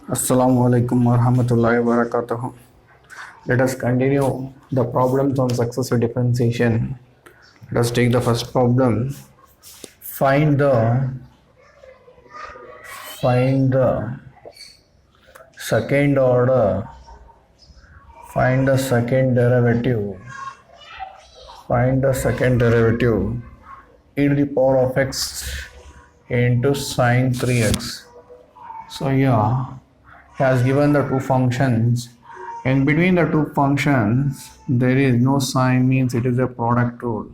Assalamu alaikum warahmatullahi wabarakatuh. Let us continue the problems on successive differentiation. Let us take the first problem. Find the second order. Find the second derivative. Find the second derivative e to the power of x into sine 3x. So here he has given the two functions. In between the two functions, there is no sign, means it is a product rule.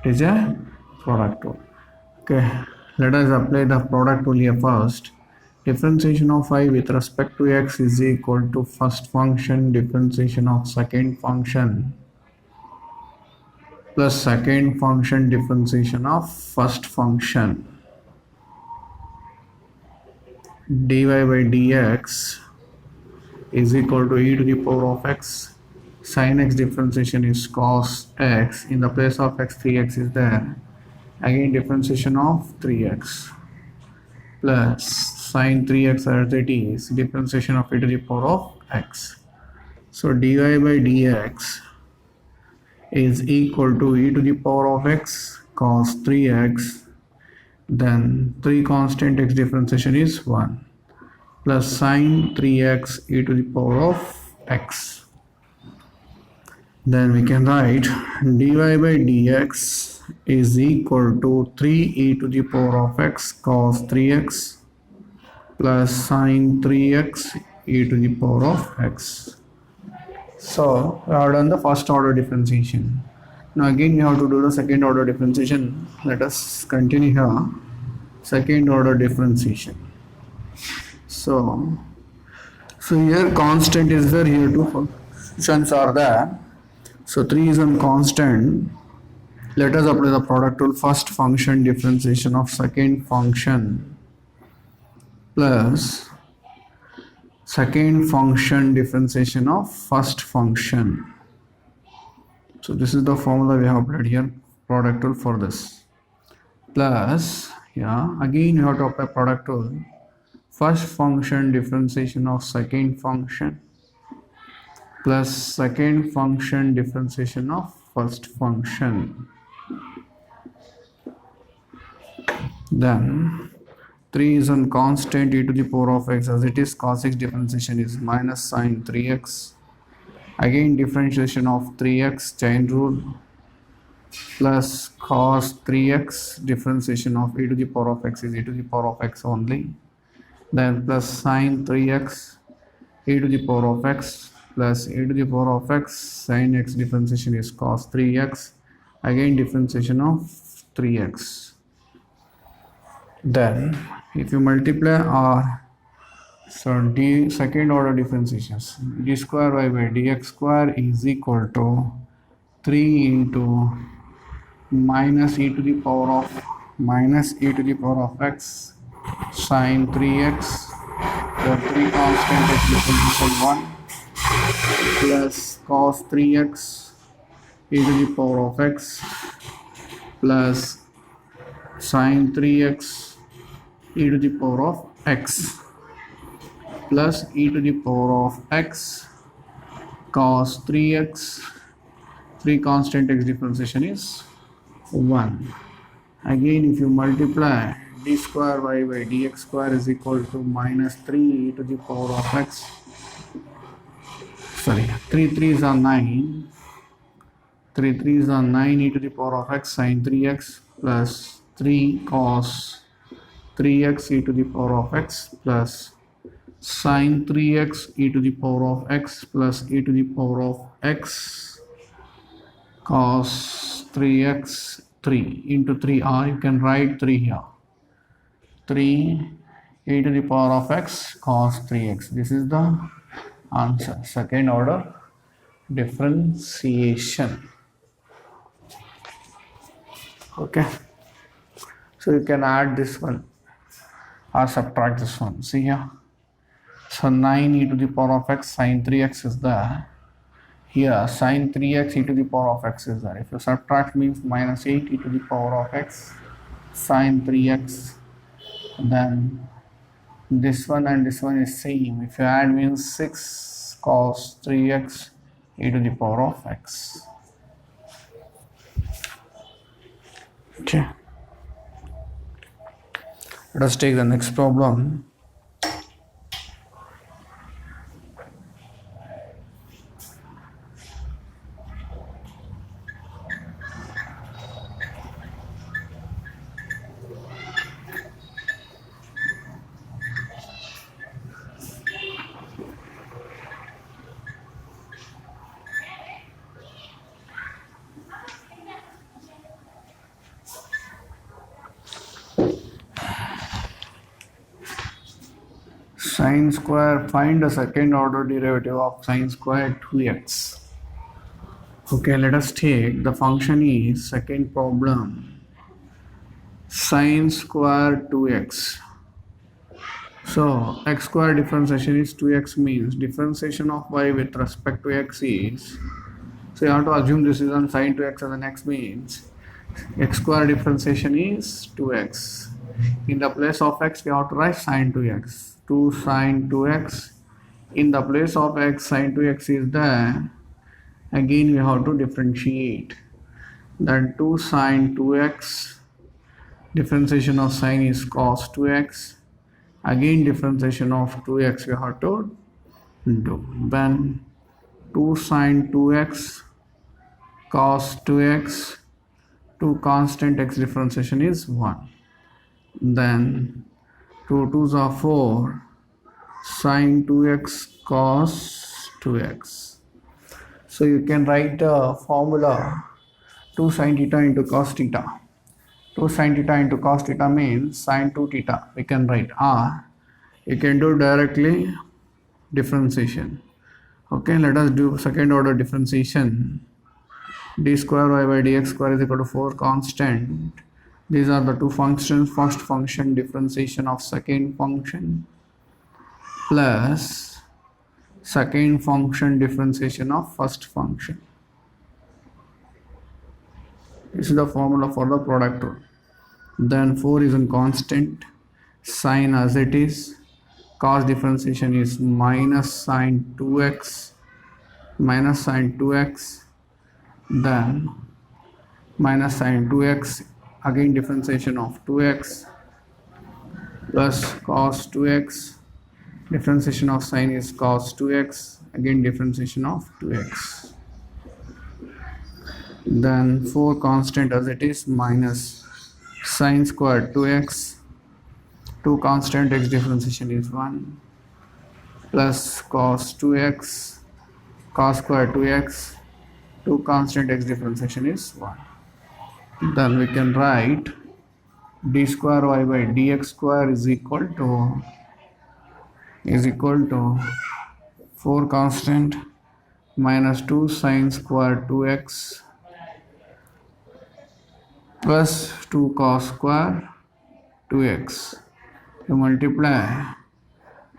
It is a product rule. Okay, let us apply the product rule here first. Differentiation of y with respect to x is equal to first function differentiation of second function plus second function differentiation of first function. Dy by dx is equal to e to the power of x. Sin x differentiation is cos x. In the place of x, 3x is there. Again differentiation of 3x plus sin 3x as it is differentiation of e to the power of x. So dy by dx is equal to e to the power of x cos 3x, then 3 constant x differentiation is 1 plus sin 3x e to the power of x. Then we can write dy by dx is equal to 3e to the power of x cos 3x plus sin 3x e to the power of x. So we have done the first order differentiation. Now again we have to do the second order differentiation. Let us continue here. Second order differentiation. So here constant is there, here two functions are there. So 3 is on constant. Let us apply the product rule. First function differentiation of second function plus second function differentiation of first function. So this is the formula we have applied here, product rule for this. Plus, again you have to apply product rule. First function differentiation of second function plus second function differentiation of first function. Then 3 is on constant e to the power of x, as it is cos x differentiation is minus sin 3x. Again differentiation of 3x chain rule plus cos 3x differentiation of e to the power of x is e to the power of x only. Then plus sin 3x e to the power of x plus e to the power of x sin x differentiation is cos 3x. Again differentiation of 3x. Then if you multiply d second order differentiations, d square y by dx square is equal to 3 into minus e to the power of x sin 3x, the 3 constant x differentiation 1 plus cos 3x e to the power of x plus sin 3x e to the power of x plus e to the power of x cos 3x, 3 constant x differentiation is 1. Again if you multiply, d square y by dx square is equal to minus 3 e to the power of x, 3 3s are 9, 3 3s are 9 e to the power of x sin 3x plus 3 cos 3x e to the power of x plus sin 3x e to the power of x plus e to the power of x cos 3x, 3 into 3, or you can write 3 here, 3 e to the power of x cos 3x. This is the answer, second order differentiation. Okay, so you can add this one or subtract this one. See here, so 9 e to the power of x sin 3x is there. Here sin 3x e to the power of x is there. If you subtract, means minus 8 e to the power of x sin 3x, then This one and this one is same. If you add means 6 cos 3x e to the power of x. Okay. Let us take the next problem. Sine square, find the second order derivative of sine square 2x. Okay, let us take the function is second problem sine square 2x. So x square differentiation is 2x means differentiation of y with respect to x is, so you have to assume this is on sine 2x and the next means x square differentiation is 2x. In the place of x we have to write sine 2x. 2 sine 2x, in the place of x sine 2x is there, again we have to differentiate. Then 2 sine 2x, differentiation of sine is cos 2x, again differentiation of 2x we have to do. Then 2 sine 2x cos 2x, 2 constant x differentiation is 1. Then 2 2s are 4 sine 2x cos 2x. So you can write a formula 2 sine theta into cos theta. 2 sine theta into cos theta means sine 2 theta. We can write r. You can do directly differentiation. Okay, let us do second order differentiation. D square y by dx square is equal to 4 constant. These are the two functions. First function differentiation of second function plus second function differentiation of first function. This is the formula for the product rule. Then 4 is in constant, sine as it is, cos differentiation is minus sine 2x, then minus sine 2x, again differentiation of 2x plus cos 2x, differentiation of sine is cos 2x, again differentiation of 2x. Then 4 constant as it is minus sine square 2x, 2 constant x differentiation is 1 plus cos 2x, cos square 2x, 2 constant x differentiation is 1. Then we can write d square y by dx square is equal to 4 constant minus 2 sine square 2x plus 2 cos square 2x. You multiply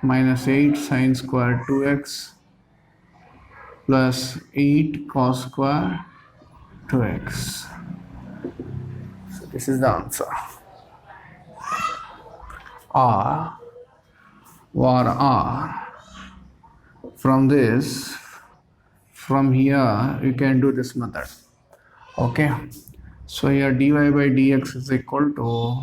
minus 8 sine square 2x plus 8 cos square 2x. So this is the answer. R var R. From here you can do this method. Okay, so here dy by dx is equal to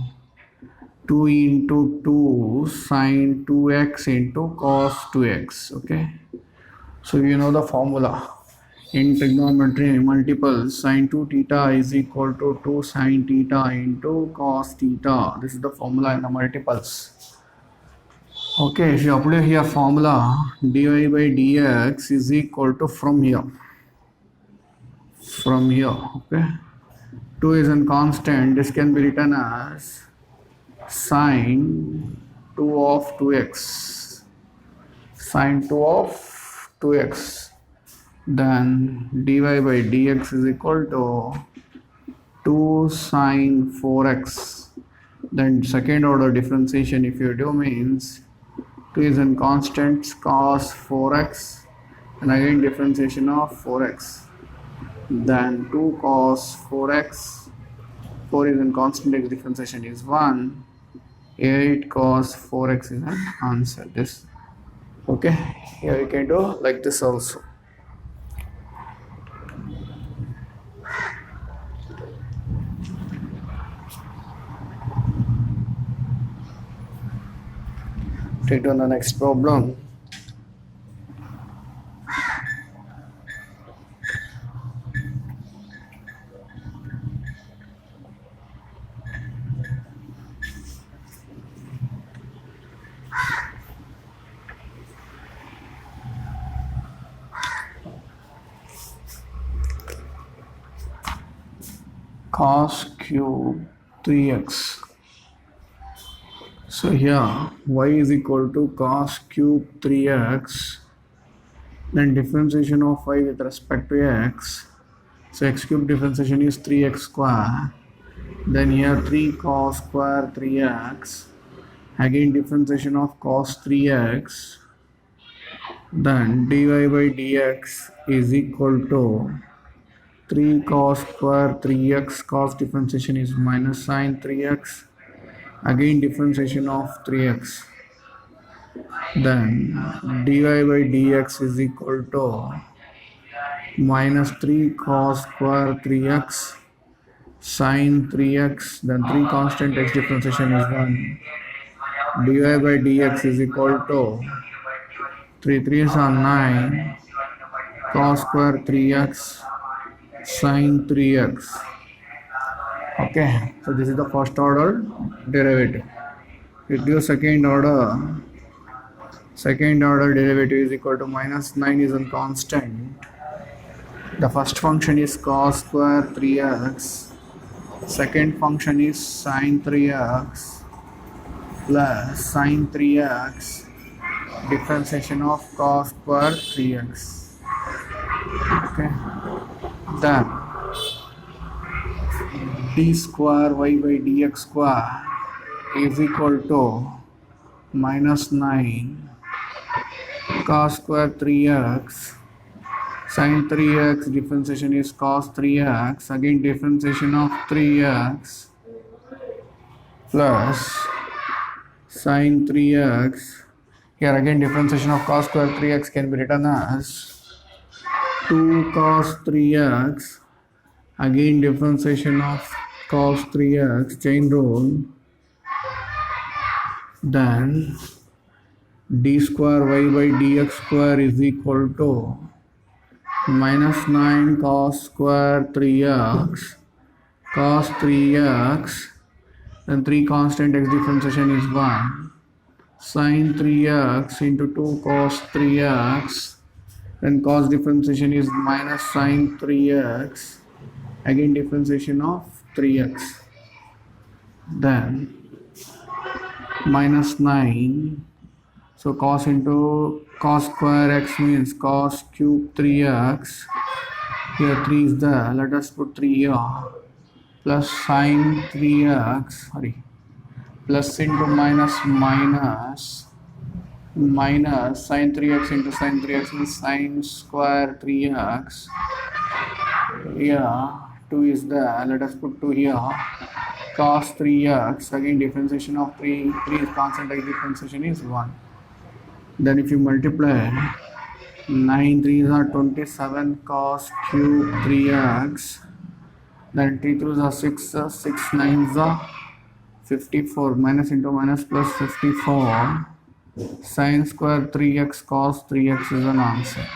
2 into 2 sine 2x into cos 2x. Okay, so you know the formula. In trigonometry multiples, sine 2 theta is equal to 2 sine theta into cos theta. This is the formula in the multiples. Okay, if you apply here formula, dy by dx is equal to from here. Okay, 2 is in constant. This can be written as sine 2 of 2x. Sine 2 of 2x. Then dy by dx is equal to 2 sine 4x. Then second order differentiation if you do means 2 is in constant cos 4x and again differentiation of 4x. Then 2 cos 4x, 4 is in constant x differentiation is 1 8 cos 4x is an answer. This okay. Here you can do like this also. Take on the next problem. Cos cube 3x. So here y is equal to cos cube 3x, then differentiation of y with respect to x. So x cube differentiation is 3x square. Then here 3 cos square 3x. Again differentiation of cos 3x. Then dy by dx is equal to 3 cos square 3x. Cos differentiation is minus sine 3x. Again differentiation of 3x. Then dy by dx is equal to minus 3 cos square 3x sine 3x. Then 3 constant x differentiation is 1. dy by dx is equal to 3 3s are 9 cos square 3x sine 3x. Okay, so this is the first order derivative. It gives second order derivative is equal to minus 9 is a constant. The first function is cos square 3x. Second function is sine 3x plus sine 3x differentiation of cos square 3x. Okay. Then d square y by dx square is equal to minus 9 cos square 3x sine 3x differentiation is cos 3x. Again differentiation of 3x plus sine 3x. Here again differentiation of cos square 3x can be written as 2 cos 3x. Again differentiation of cos 3x, chain rule. Then d square y by dx square is equal to minus 9 cos square 3x cos 3x. Then 3 constant x differentiation is 1 sine 3x into 2 cos 3x. Then cos differentiation is minus sine 3x. Again differentiation of 3x. Then minus 9. So cos into cos square x means cos cube 3x. Here 3 is there. Let us put 3 here. Plus sine 3x. Plus into minus sine 3x into sine 3x means sine square 3x. Here 2 is there. Let us put 2 here. Cos 3x. Again differentiation of 3 is constant, x differentiation is 1. Then if you multiply 9 3s are 27 cos cube 3x. Then 3 3s are 6 9s are 54. Minus into minus plus 54. Sine square 3x cos 3x is an answer.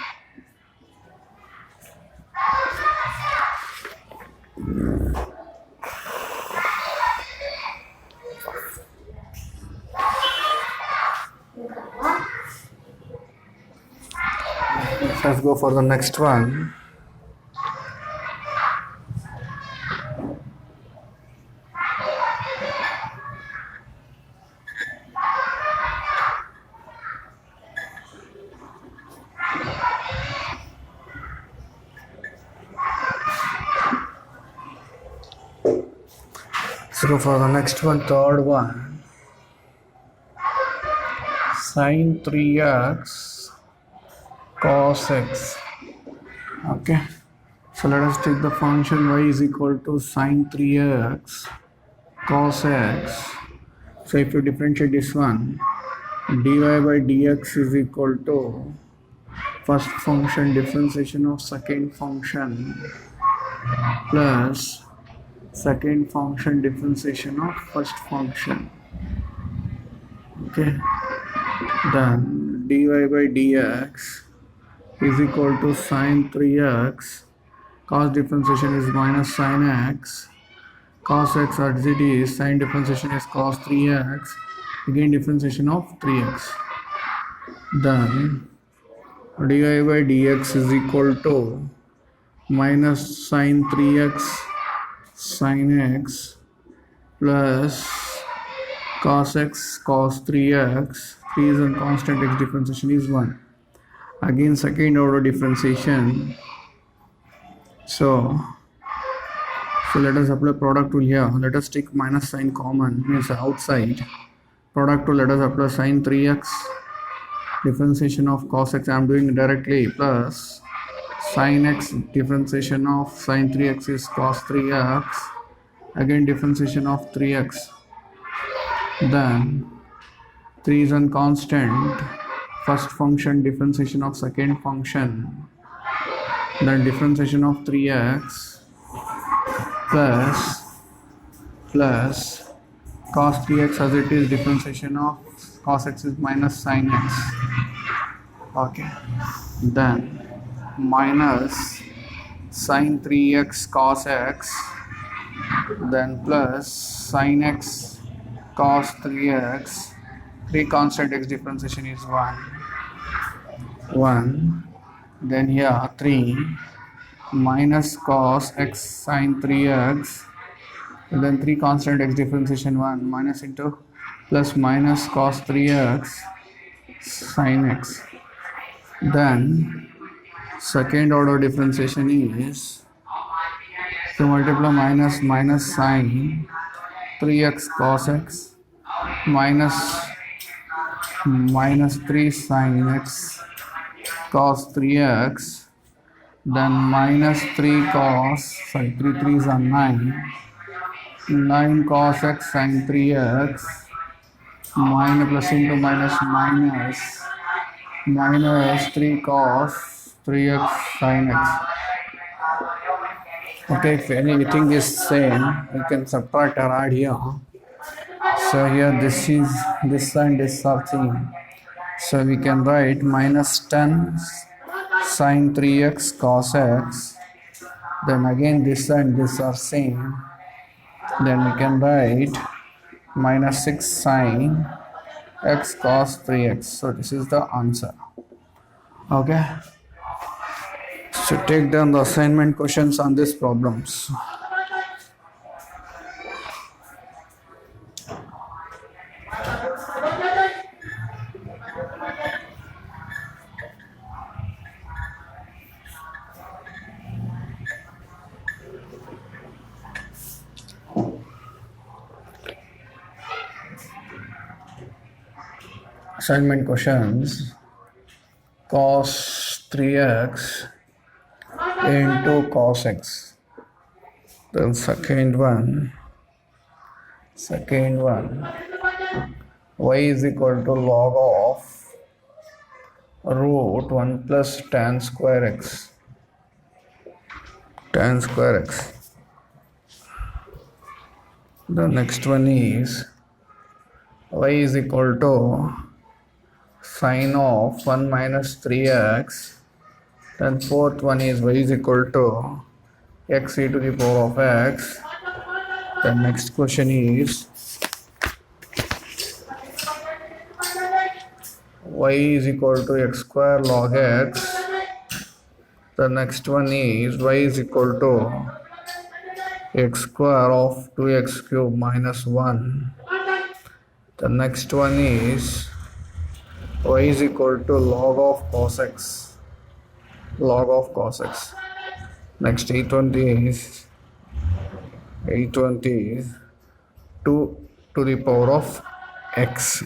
Let's go for the next one. Let's go for the next one, third one. Sine 3x cos x. Okay, so let us take the function y is equal to sine 3x cos x. So if you differentiate this one, dy by dx is equal to first function differentiation of second function plus second function differentiation of first function. Okay, then dy by dx is equal to sine 3x, cos differentiation is minus sine x, cos x as it is, sine differentiation is cos 3x, again differentiation of 3x. Then dy by dx is equal to minus sine 3x sine x plus cos x cos 3x, 3 is a constant, x differentiation is 1. Again second order differentiation. So let us apply product rule here. Let us take minus sign common, means outside. Product rule, let us apply sine 3x differentiation of cos x, I am doing it directly, plus sin x differentiation of sine 3x is cos 3x, again differentiation of 3x. Then 3 is a constant, first function differentiation of second function, then differentiation of 3x plus cos 3x as it is, differentiation of cos x is minus sin x. Okay, then minus sin 3x cos x, then plus sin x cos 3x, 3 constant, x differentiation is 1. Then here 3 minus cos x sin 3x, and then 3 constant, x differentiation 1, minus into plus minus cos 3x sin x. Then second order differentiation is to multiply minus sin 3x cos x minus 3 sin x cos 3x, then minus 3 cos, 3 3s are 9 cos x sin 3x, minus plus into minus 3 cos 3x sin x. Okay, if anything is same, you can subtract or add here. So here this and this are same. So we can write minus 10 sin 3x cos x, then again this and this are same, then we can write minus 6 sin x cos 3x. So this is the answer. Okay, so take down the assignment questions on these problems. Assignment questions: cos 3x into cos x. Then second one, y is equal to log of root 1 plus tan square x. The next one is y is equal to sine of 1 minus 3x. Then fourth one is y is equal to x e to the power of x. The next question is y is equal to x square log x. The next one is y is equal to x square of 2x cube minus 1. The next one is y is equal to log of cos x. Next 820 is 2 to the power of x.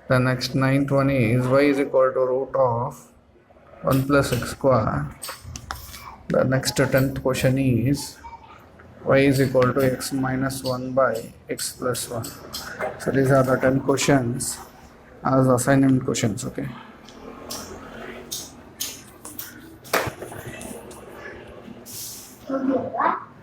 The next 920 is y is equal to root of 1 plus x square. The next 10th question is y is equal to x minus 1 by x plus 1. So these are the 10 questions as assignment questions. Okay. Okay.